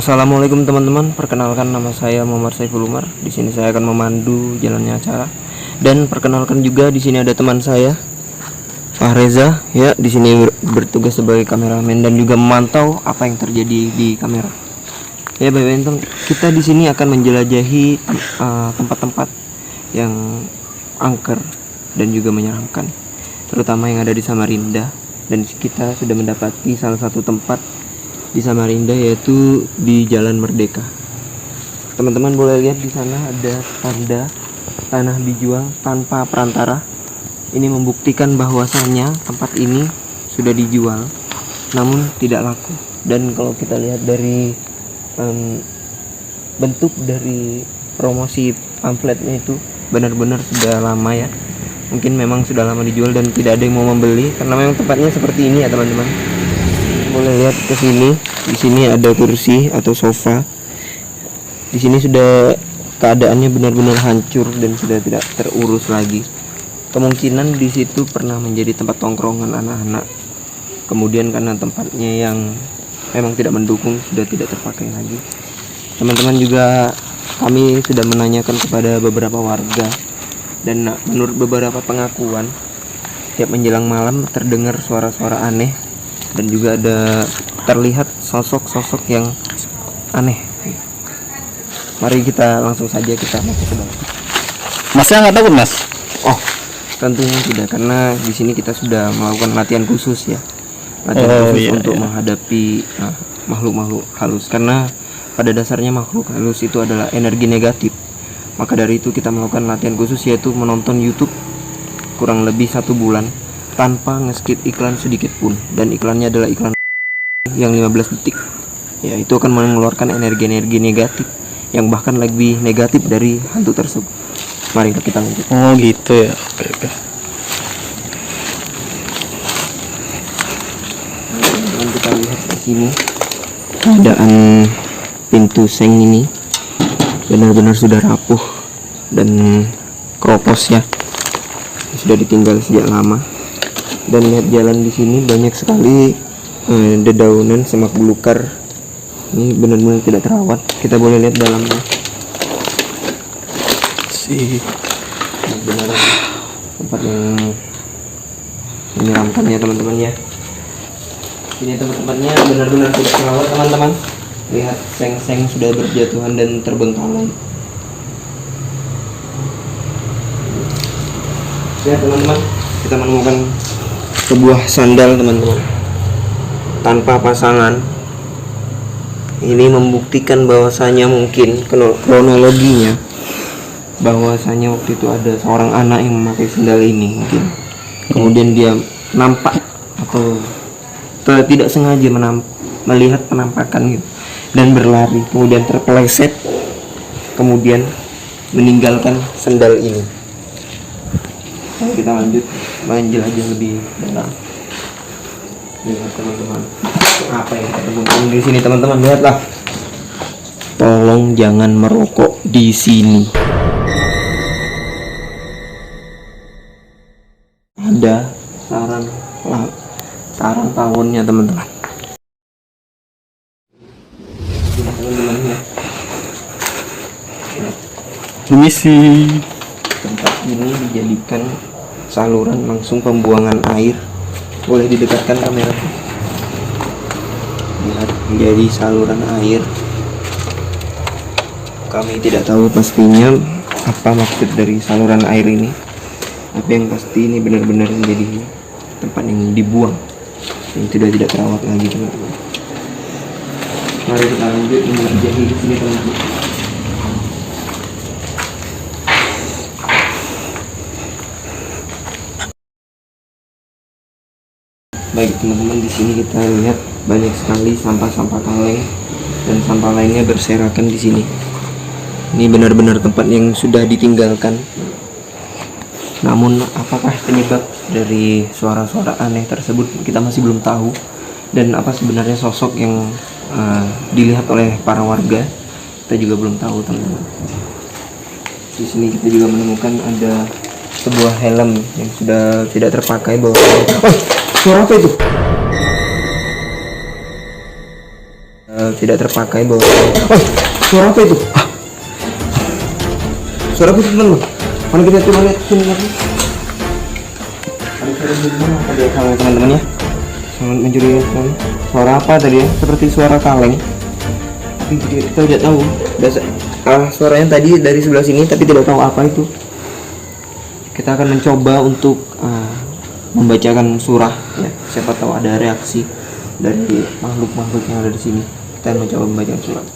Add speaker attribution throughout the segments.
Speaker 1: Assalamualaikum teman-teman, perkenalkan nama saya Muhammad Saiful Umar. Di sini saya akan memandu jalannya acara. Dan perkenalkan juga di sini ada teman saya, Fahreza, ya, di sini bertugas sebagai kameramen dan juga memantau apa yang terjadi di kamera. Ya, Bapak kita di sini akan menjelajahi tempat-tempat yang angker dan juga menyeramkan, terutama yang ada di Samarinda. Dan kita sudah mendapati salah satu tempat di Samarinda, yaitu di Jalan Merdeka. Teman-teman boleh lihat di sana ada tanda tanah dijual tanpa perantara. Ini membuktikan bahwasannya tempat ini sudah dijual namun tidak laku. Dan kalau kita lihat dari bentuk dari promosi pamfletnya itu benar-benar sudah lama ya. Mungkin memang sudah lama dijual dan tidak ada yang mau membeli karena memang tempatnya seperti ini ya teman-teman. Boleh lihat ke sini. Di sini ada kursi atau sofa. Di sini sudah keadaannya benar-benar hancur dan sudah tidak terurus lagi. Kemungkinan di situ pernah menjadi tempat tongkrongan anak-anak. Kemudian karena tempatnya yang memang tidak mendukung, sudah tidak terpakai lagi. Teman-teman juga kami sudah menanyakan kepada beberapa warga, dan menurut beberapa pengakuan, setiap menjelang malam terdengar suara-suara aneh dan juga ada terlihat sosok-sosok yang aneh. Mari kita langsung saja kita masuk ke dalam.
Speaker 2: Masnya nggak takut, Mas?
Speaker 1: Oh, tentunya tidak, karena di sini kita sudah melakukan latihan khusus ya, latihan khusus untuk menghadapi makhluk-makhluk halus. Karena pada dasarnya makhluk halus itu adalah energi negatif. Maka dari itu kita melakukan latihan khusus, yaitu menonton YouTube kurang lebih 1 bulan tanpa nge-skip iklan sedikit pun, dan iklannya adalah iklan yang 15 detik. Ya, itu akan mengeluarkan energi-energi negatif yang bahkan lebih negatif dari hantu tersebut. Mari kita lanjut.
Speaker 2: Oh gitu ya. Oke.
Speaker 1: Dan kita lihat di sini keadaan pintu seng ini benar-benar sudah rapuh dan keropos ya. Sudah ditinggal sejak lama. Dan lihat jalan di sini banyak sekali dedaunan, semak belukar. Ini benar-benar tidak terawat. Kita boleh lihat dalamnya. Benar tempat yang menyeramkan ya teman-teman ya. Ini tempat-tempatnya benar-benar tidak terawat teman-teman. Lihat seng-seng sudah berjatuhan dan terbengkalai. Ya teman-teman, kita menemukan sebuah sandal teman-teman tanpa pasangan. Ini membuktikan bahwasanya mungkin kronologinya bahwasanya waktu itu ada seorang anak yang memakai sandal ini mungkin. Kemudian dia nampak atau tidak sengaja melihat penampakan gitu dan berlari, kemudian terpeleset, kemudian meninggalkan sandal ini. Kita lanjut menjelajah lebih dalam. Lihat teman-teman, apa yang kita temukan di sini teman-teman, lihatlah. Tolong jangan merokok di sini. Ada sarang tawonnya teman-teman.
Speaker 2: Ini sih
Speaker 1: tempat ini dijadikan saluran langsung pembuangan air. Boleh didekatkan kamera. Lihat, menjadi saluran air. Kami tidak tahu pastinya apa maksud dari saluran air ini, tapi yang pasti ini benar-benar menjadi tempat yang dibuang, yang sudah tidak terawat lagi teman-teman. Mari kita lanjut menjelajahi di sini teman-teman. Baik teman-teman, di sini kita lihat banyak sekali sampah-sampah kaleng dan sampah lainnya berserakan di sini. Ini benar-benar tempat yang sudah ditinggalkan. Namun apakah penyebab dari suara-suara aneh tersebut kita masih belum tahu, dan apa sebenarnya sosok yang dilihat oleh para warga kita juga belum tahu teman-teman. Di sini kita juga menemukan ada sebuah helm yang sudah tidak terpakai bahwa suara apa itu? tidak terpakai bahwa suara apa itu? Suara apa itu teman-teman? Mana kita coba lihat sini lagi. Ada suara gimana tadi ya teman-teman ya? Sangat mencurigakan. Suara apa tadi ya? Seperti suara kaleng. Tapi kita tidak tahu. Suaranya tadi dari sebelah sini tapi tidak tahu apa itu. Kita akan mencoba untuk membacakan surah ya. Siapa tahu ada reaksi dari makhluk-makhluk yang ada di sini. Kita mencoba membacakan surah.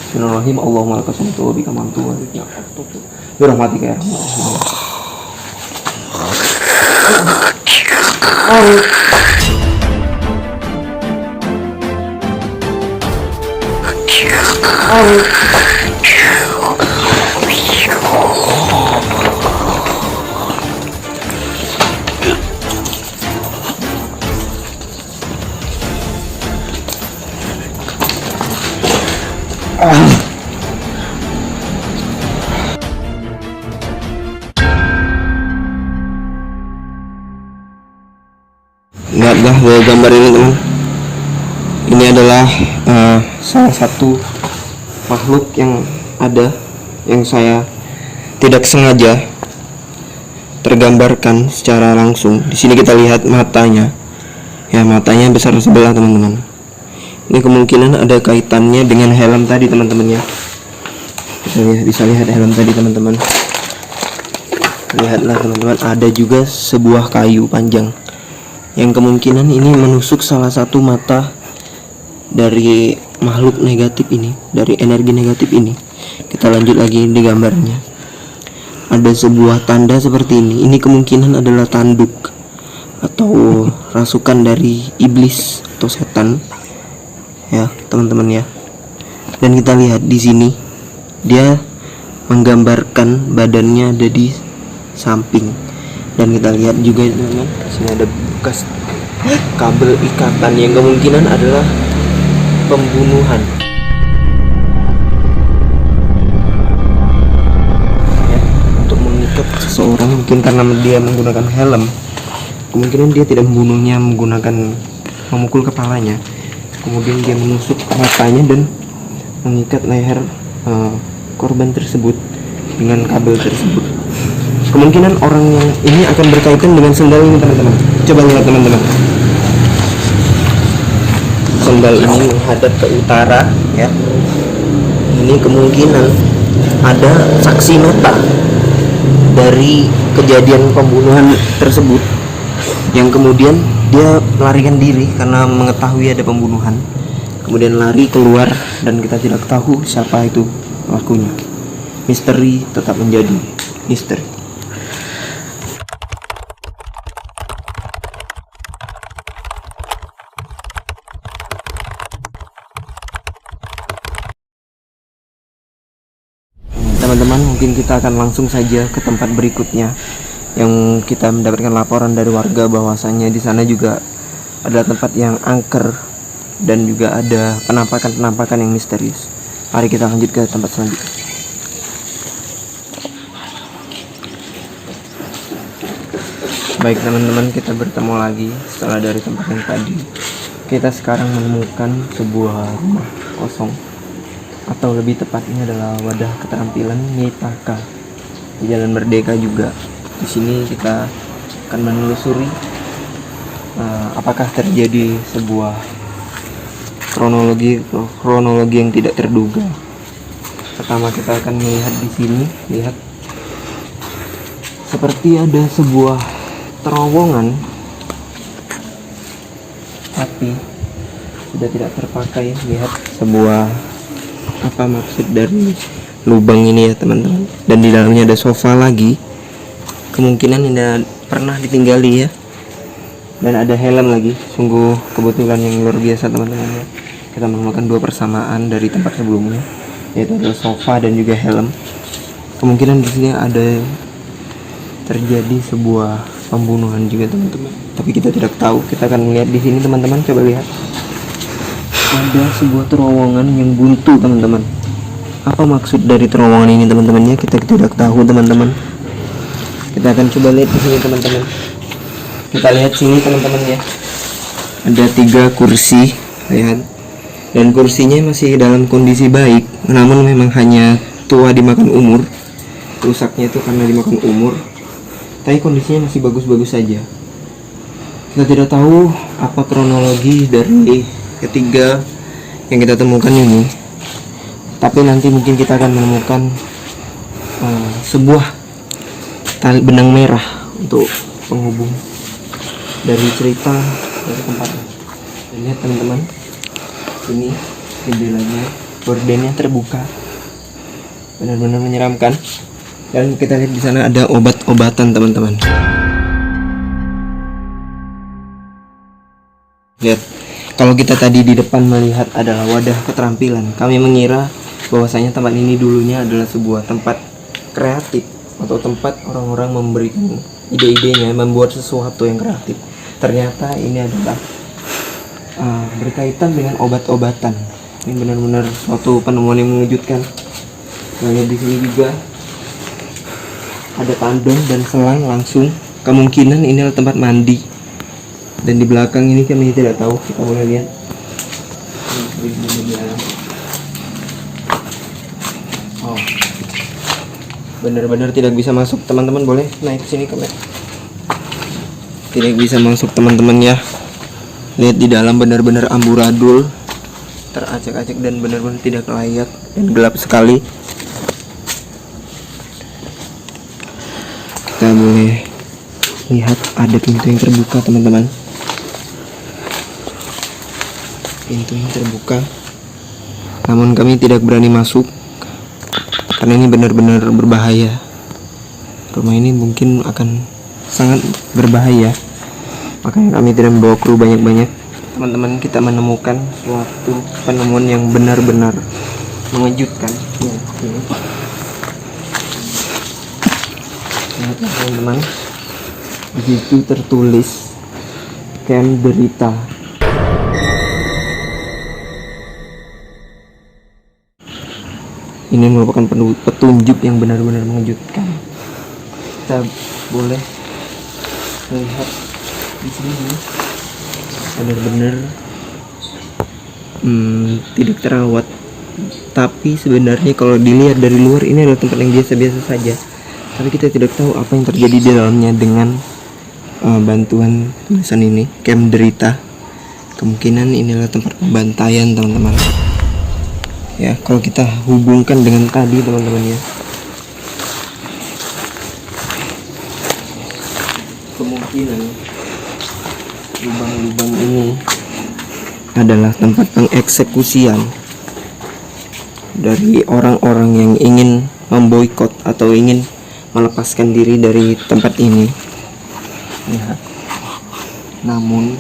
Speaker 1: Bismillahirrahmanirrahim. Allahumma lakal hamdu wa bika mantu wa bika atubu. Birahmatika ya Lihatlah gambar ini teman. Ini adalah salah satu makhluk yang ada yang saya tidak sengaja tergambarkan secara langsung. Di sini kita lihat matanya. Ya, matanya besar sebelah teman-teman. Ini kemungkinan ada kaitannya dengan helm tadi teman-teman ya. Kita bisa lihat helm tadi teman-teman. Lihatlah teman-teman, ada juga sebuah kayu panjang yang kemungkinan ini menusuk salah satu mata dari makhluk negatif ini, dari energi negatif ini. Kita lanjut lagi di gambarnya. Ada sebuah tanda seperti ini. Ini kemungkinan adalah tanduk atau rasukan dari iblis atau setan. Ya, teman-teman ya. Dan kita lihat di sini dia menggambarkan badannya ada di samping. Dan kita lihat juga teman-teman, sini ada bekas kabel ikatan yang kemungkinan adalah pembunuhan. Ya, untuk mengikat seseorang mungkin karena dia menggunakan helm. Kemungkinan dia tidak membunuhnya menggunakan memukul kepalanya. Kemudian dia menusuk matanya dan mengikat leher korban tersebut dengan kabel tersebut. Kemungkinan orang yang ini akan berkaitan dengan sendal ini teman-teman. Coba lihat teman-teman. Sendal ini menghadap ke utara ya. Ini kemungkinan ada saksi mata dari kejadian pembunuhan tersebut yang kemudian dia melarikan diri karena mengetahui ada pembunuhan. Kemudian lari keluar dan kita tidak tahu siapa itu pelakunya. Misteri tetap menjadi misteri. Teman-teman, mungkin kita akan langsung saja ke tempat berikutnya yang kita mendapatkan laporan dari warga bahwasannya di sana juga ada tempat yang angker dan juga ada penampakan-penampakan yang misterius. Mari kita lanjut ke tempat selanjutnya. Baik teman-teman, kita bertemu lagi setelah dari tempat yang tadi. Kita sekarang menemukan sebuah rumah kosong, atau lebih tepatnya adalah wadah keterampilan Nyai Taka di Jalan Merdeka juga. Di sini kita akan menelusuri apakah terjadi sebuah kronologi yang tidak terduga. Pertama kita akan melihat di sini, lihat seperti ada sebuah terowongan tapi sudah tidak terpakai. Lihat sebuah apa maksud dari lubang ini ya teman-teman, dan di dalamnya ada sofa lagi, kemungkinan ini pernah ditinggali ya, dan ada helm lagi. Sungguh kebetulan yang luar biasa teman-teman ya, kita menemukan dua persamaan dari tempat sebelumnya, yaitu ada sofa dan juga helm. Kemungkinan di sini ada terjadi sebuah pembunuhan juga teman-teman, tapi kita tidak tahu. Kita akan melihat di sini teman-teman, coba lihat. Ada sebuah terowongan yang buntu teman-teman. Apa maksud dari terowongan ini teman-teman ya, kita tidak tahu teman-teman. Kita akan coba lihat di sini teman-teman. Kita lihat sini teman-teman ya. Ada 3 kursi, lihat. Dan kursinya masih dalam kondisi baik, namun memang hanya tua dimakan umur. Rusaknya itu karena dimakan umur, tapi kondisinya masih bagus-bagus saja. Kita tidak tahu apa kronologi dari ketiga yang kita temukan ini, tapi nanti mungkin kita akan menemukan sebuah tali benang merah untuk penghubung dari cerita dari tempatnya. Lihat teman-teman, ini jendelanya, gordennya terbuka, benar-benar menyeramkan. Dan kita lihat di sana ada obat-obatan teman-teman. Lihat, kalau kita tadi di depan melihat adalah wadah keterampilan, kami mengira bahwasanya tempat ini dulunya adalah sebuah tempat kreatif atau tempat orang-orang memberikan ide-idenya, membuat sesuatu yang kreatif. Ternyata ini adalah berkaitan dengan obat-obatan. Ini benar-benar suatu penemuan yang mengejutkan. Nah, lihat di sini juga ada tandon dan selang langsung. Kemungkinan ini adalah tempat mandi. Dan di belakang ini kami tidak tahu. Kita boleh lihat. Oh, benar-benar tidak bisa masuk. Teman-teman boleh naik ke sini kamera. Tidak bisa masuk teman-teman ya. Lihat di dalam benar-benar amburadul, teracak-acak dan benar-benar tidak layak dan gelap sekali. Kita boleh lihat ada pintu yang terbuka teman-teman. Pintu yang terbuka, namun kami tidak berani masuk karena ini benar-benar berbahaya. Rumah ini mungkin akan sangat berbahaya, makanya kami tidak membawa kru banyak-banyak. Teman-teman, kita menemukan suatu penemuan yang benar-benar mengejutkan. Lihat teman-teman, di situ tertulis Camp Derita. Ini merupakan petunjuk yang benar-benar mengejutkan. Kita boleh melihat di sini benar-benar tidak terawat. Tapi sebenarnya kalau dilihat dari luar ini adalah tempat yang biasa-biasa saja. Tapi kita tidak tahu apa yang terjadi di dalamnya dengan bantuan tulisan ini, Camp Derita. Kemungkinan inilah tempat pembantaian teman-teman. Ya, kalau kita hubungkan dengan tadi teman-teman ya, kemungkinan lubang-lubang ini adalah tempat pengeksekusian dari orang-orang yang ingin memboikot atau ingin melepaskan diri dari tempat ini ya. Namun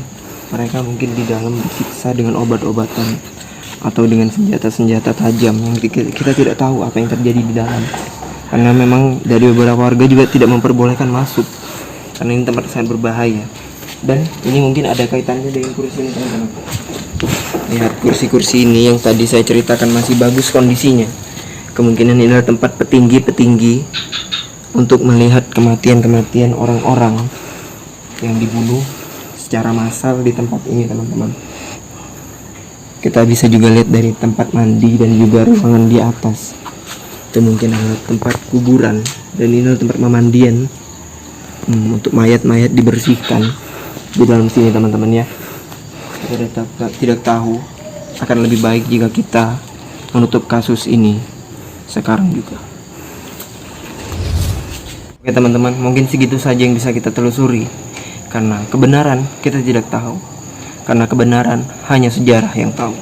Speaker 1: mereka mungkin di dalam disiksa dengan obat-obatan atau dengan senjata-senjata tajam yang kita tidak tahu apa yang terjadi di dalam, karena memang dari beberapa warga juga tidak memperbolehkan masuk karena ini tempat sangat berbahaya. Dan ini mungkin ada kaitannya dengan kursi ini teman-teman. Lihat kursi-kursi ini yang tadi saya ceritakan masih bagus kondisinya. Kemungkinan ini adalah tempat petinggi-petinggi untuk melihat kematian-kematian orang-orang yang dibunuh secara massal di tempat ini teman-teman. Kita bisa juga lihat dari tempat mandi dan juga ruangan di atas. Itu mungkin adalah tempat kuburan dan ini adalah tempat pemandian untuk mayat-mayat dibersihkan di dalam sini teman-teman ya. Kita tidak tahu, akan lebih baik jika kita menutup kasus ini sekarang juga. Oke teman-teman, mungkin segitu saja yang bisa kita telusuri, karena kebenaran kita tidak tahu, karena kebenaran hanya sejarah yang tahu.